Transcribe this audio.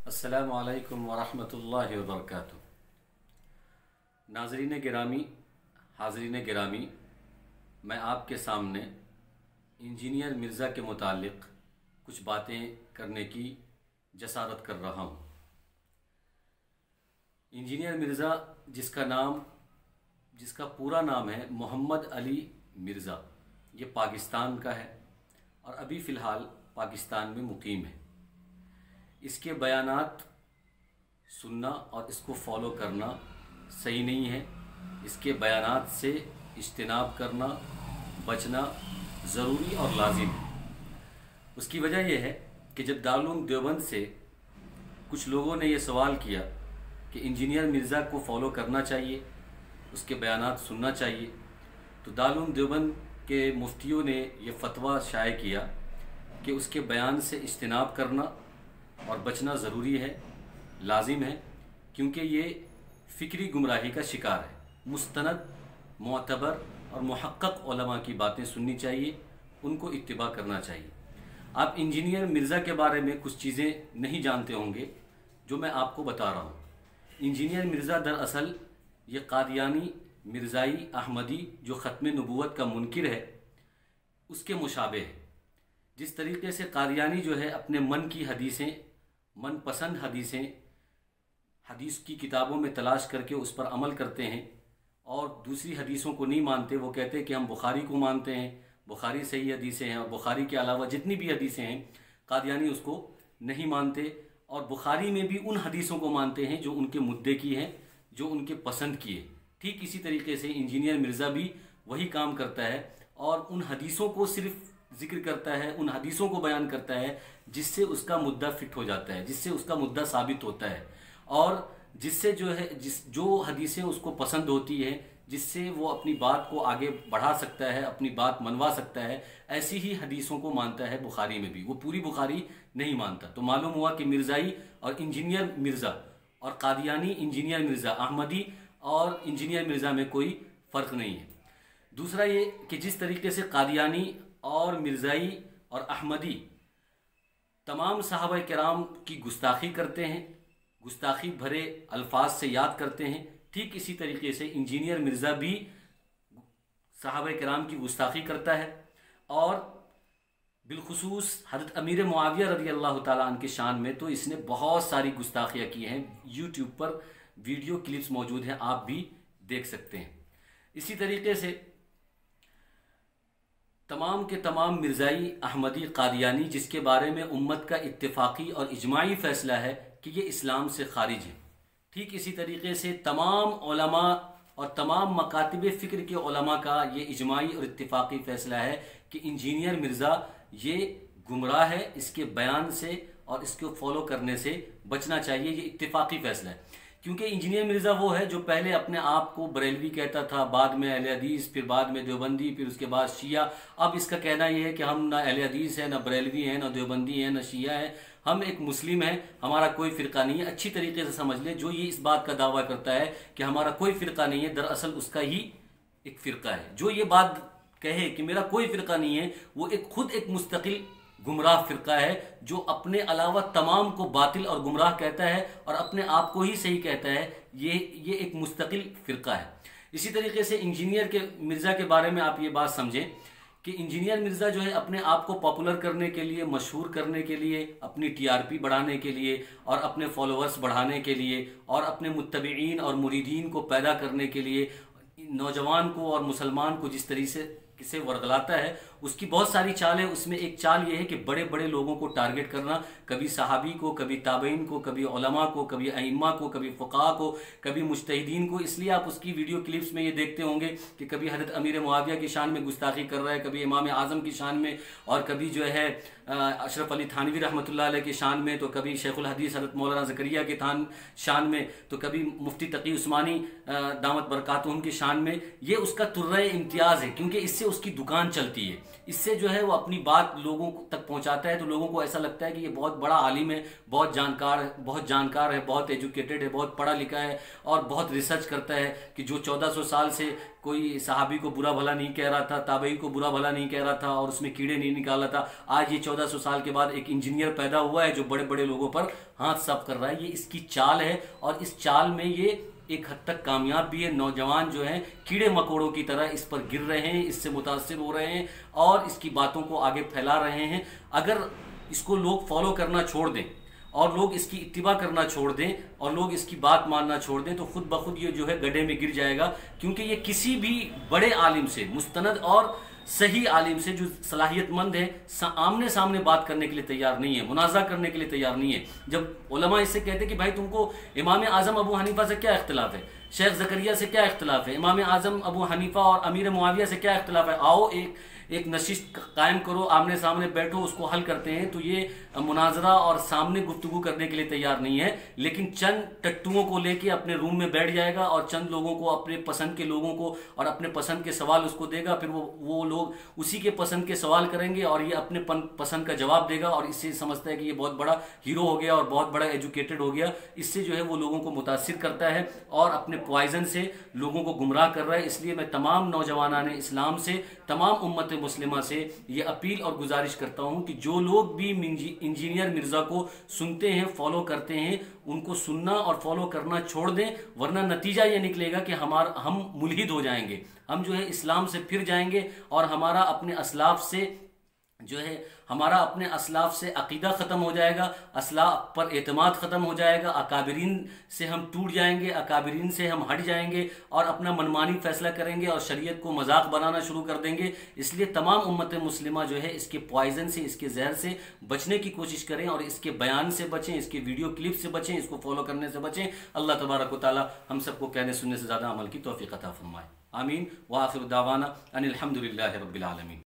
अस्सलामु अलैकुम वरहमतुल्लाहि वबरकातुहू। नाज़रीन गिरामी, हाज़रीन गिरामी, मैं आपके सामने इंजीनियर मिर्ज़ा के मुतालिक कुछ बातें करने की जसारत कर रहा हूँ। इंजीनियर मिर्ज़ा जिसका पूरा नाम है मोहम्मद अली मिर्ज़ा, ये पाकिस्तान का है और अभी फ़िलहाल पाकिस्तान में मुकीम है। इसके बयानात सुनना और इसको फॉलो करना सही नहीं है। इसके बयानात से इज्तिनाब करना, बचना ज़रूरी और लाजिम है। उसकी वजह यह है कि जब दारुल देवबंद से कुछ लोगों ने यह सवाल किया कि इंजीनियर मिर्ज़ा को फॉलो करना चाहिए, उसके बयानात सुनना चाहिए, तो दारुल देवबंद के मुफ्तियों ने यह फतवा शाये किया कि उसके बयान से इज्तिनाब करना और बचना ज़रूरी है, लाजिम है, क्योंकि ये फ़िक्री गुमराही का शिकार है। मुस्तनद, मोतबर और मुहक्कक उलमा की बातें सुननी चाहिए, उनको इत्तिबा करना चाहिए। आप इंजीनियर मिर्ज़ा के बारे में कुछ चीज़ें नहीं जानते होंगे जो मैं आपको बता रहा हूँ। इंजीनियर मिर्ज़ा दरअसल ये कादियानी मिर्ज़ाई अहमदी जो ख़त्म नबूवत का मुनकिर है उसके मुशाबे है। जिस तरीके से कादियानी जो है अपने मन की हदीसें, मनपसंद हदीसें हदीस की किताबों में तलाश करके उस पर अमल करते हैं और दूसरी हदीसों को नहीं मानते। वो कहते हैं कि हम बुखारी को मानते हैं, बुखारी सही हदीसें हैं, और बुखारी के अलावा जितनी भी हदीसें हैं कादियानी उसको नहीं मानते, और बुखारी में भी उन हदीसों को मानते हैं जो उनके मुद्दे की हैं, जो उनके पसंद की है। ठीक इसी तरीके से इंजीनियर मिर्ज़ा भी वही काम करता है और उन हदीसों को सिर्फ जिक्र करता है, उन हदीसों को बयान करता है जिससे उसका मुद्दा फिट हो जाता है, जिससे उसका मुद्दा साबित होता है, और जिससे जो हदीसें उसको पसंद होती है, जिससे वो अपनी बात को आगे बढ़ा सकता है, अपनी बात मनवा सकता है, ऐसी ही हदीसों को मानता है। बुखारी में भी वो पूरी बुखारी नहीं मानता। तो मालूम हुआ कि मिर्ज़ाई और इंजीनियर मिर्ज़ा और कादियानी इंजीनियर मिर्ज़ा, अहमदी और इंजीनियर मिर्ज़ा में कोई फ़र्क नहीं है। दूसरा ये कि जिस तरीके से कादियानी और मिर्ज़ाई और अहमदी तमाम सहाबा किराम की गुस्ताखी करते हैं, गुस्ताखी भरे अल्फाज से याद करते हैं, ठीक इसी तरीके से इंजीनियर मिर्ज़ा भी सहाबा किराम की गुस्ताखी करता है और बिलखुसूस हज़रत अमीर मुआविया रज़ी अल्लाह ताला अन्हु के शान में तो इसने बहुत सारी गुस्ताखियाँ की हैं। यूट्यूब पर वीडियो क्लिप्स मौजूद हैं, आप भी देख सकते हैं। इसी तरीके से तमाम के तमाम मिर्ज़ाई, अहमदी, कादियानी जिसके बारे में उम्मत का इत्तेफाकी और इजमाई फ़ैसला है कि ये इस्लाम से खारिज है, ठीक इसी तरीके से तमाम उलमा और तमाम मकातिब फ़िक्र के उलमा का ये इजमाई और इत्तेफाकी फ़ैसला है कि इंजीनियर मिर्ज़ा ये गुमराह है, इसके बयान से और इसको फॉलो करने से बचना चाहिए। ये इत्तेफाकी फ़ैसला है, क्योंकि इंजीनियर मिर्ज़ा वो है जो पहले अपने आप को बरेलवी कहता था, बाद में अहले हदीस, फिर बाद में देवबंदी, फिर उसके बाद शिया। अब इसका कहना यह है कि हम ना अहले हदीस है, ना बरेलवी हैं, ना देवबंदी हैं, ना शिया है, हम एक मुस्लिम हैं, हमारा कोई फ़िरका नहीं है। अच्छी तरीके से समझ ले, जो ये इस बात का दावा करता है कि हमारा कोई फ़िरका नहीं है, दरअसल उसका ही एक फ़िरका है। जो ये बात कहे कि मेरा कोई फ़िरका नहीं है, वो खुद एक मुस्तकिल गुमराह फ़िरका है जो अपने अलावा तमाम को बातिल और गुमराह कहता है और अपने आप को ही सही कहता है। ये एक मुस्तकिल फ़िरका है। इसी तरीके से इंजीनियर के मिर्ज़ा के बारे में आप ये बात समझें कि इंजीनियर मिर्ज़ा जो है अपने आप को पॉपुलर करने के लिए, मशहूर करने के लिए, अपनी टीआरपी बढ़ाने के लिए और अपने फॉलोअर्स बढ़ाने के लिए और अपने मुत्तबईन और मुरीदीन को पैदा करने के लिए, नौजवान को और मुसलमान को जिस तरीके से वर्गलाता है, उसकी बहुत सारी चाल है। उसमें एक चाल ये है कि बड़े बड़े लोगों को टारगेट करना, कभी सहाबी को, कभी ताबईन को, कभी उलमा को, कभी अइम्मा को, कभी फ़ुक़हा को, कभी मुज्तहिदीन को। इसलिए आप उसकी वीडियो क्लिप्स में ये देखते होंगे कि कभी हज़रत अमीर मुआविया की शान में गुस्ताखी कर रहा है, कभी इमाम आज़म की शान में, और कभी जो है अशरफ अली थानवी रहमतुल्लाह अलैह के शान में, तो कभी शेखुल हदीस हज़रत मौलाना ज़करिया के शान में, तो कभी मुफ्ती तकी उस्मानी दामत बरकातुहुम की शान में। ये उसका तुर्रे इम्तियाज़ है, क्योंकि इससे उसकी दुकान चलती है, इससे जो है वो अपनी बात लोगों तक पहुंचाता है, तो लोगों को ऐसा लगता है कि ये बहुत बड़ा आलिम है, बहुत जानकार है, बहुत एजुकेटेड है, बहुत पढ़ा लिखा है और बहुत रिसर्च करता है कि जो 1400 साल से कोई सहाबी को बुरा भला नहीं कह रहा था, ताबई को बुरा भला नहीं कह रहा था और उसमें कीड़े नहीं निकाला था, आज ये 1400 साल के बाद एक इंजीनियर पैदा हुआ है जो बड़े बड़े लोगों पर हाथ साफ कर रहा है। ये इसकी चाल है और इस चाल में ये एक हद तक कामयाब भी है। नौजवान जो हैं कीड़े मकोड़ों की तरह इस पर गिर रहे हैं, इससे मुतासिर हो रहे हैं और इसकी बातों को आगे फैला रहे हैं। अगर इसको लोग फॉलो करना छोड़ दें और लोग इसकी इत्तिबा करना छोड़ दें और लोग इसकी बात मानना छोड़ दें तो खुद ब खुद ये जो है गड्ढे में गिर जाएगा, क्योंकि ये किसी भी बड़े आलिम से, मुस्तनद और सही आलिम से जो सलाहियतमंद है, आमने सामने बात करने के लिए तैयार नहीं है, मुनाजा करने के लिए तैयार नहीं है। जब उलमा इससे कहते कि भाई तुमको इमाम आजम अबू हनीफा से क्या इख्तिलाफ है, शेख जकरिया से क्या इख्तिलाफ है, इमाम आजम अबू हनीफा और अमीर मुआविया से क्या इख्तिलाफ है, आओ एक नशिस्त कायम करो, आमने सामने बैठो, उसको हल करते हैं। तो ये मुनाजरा और सामने गुफ्तगू करने के लिए तैयार नहीं है, लेकिन चंद टट्टुओं को लेके अपने रूम में बैठ जाएगा और चंद लोगों को, अपने पसंद के लोगों को और अपने पसंद के सवाल उसको देगा, फिर वो लोग उसी के पसंद के सवाल करेंगे और ये अपने पसंद का जवाब देगा और इससे समझता है कि ये बहुत बड़ा हीरो हो गया और बहुत बड़ा एजुकेटेड हो गया। इससे जो है वो लोगों को मुतासिर करता है और अपने पॉइजन से लोगों को गुमराह कर रहा है। इसलिए मैं तमाम नौजवानाने इस्लाम से, तमाम उम्मत मुस्लिमा से ये अपील और गुजारिश करता हूं कि जो लोग भी इंजीनियर मिर्जा को सुनते हैं, फॉलो करते हैं, उनको सुनना और फॉलो करना छोड़ दें, वरना नतीजा ये निकलेगा कि हम मुल्हिद हो जाएंगे, हम जो है इस्लाम से फिर जाएंगे और हमारा अपने असलाफ से जो है, हमारा अपने असलाफ से अकीदा ख़त्म हो जाएगा, असलाफ पर एतमाद ख़त्म हो जाएगा, अकाबरीन से हम टूट जाएंगे, अकाबरीन से हम हट जाएंगे और अपना मनमानी फैसला करेंगे और शरीयत को मजाक बनाना शुरू कर देंगे। इसलिए तमाम उम्मत मुस्लिमा जो है इसके पॉइजन से, इसके जहर से बचने की कोशिश करें और इसके बयान से बचें, इसके वीडियो क्लिप से बचें, इसको फॉलो करने से बचें। अल्लाह तबारक व तआला हम सबको कहने सुनने से ज़्यादा अमल की तौफीक अता फरमाए। आमीन व आखिर दावाना अनिल हम्दुलिल्लाहि रब्बिल आलमीन।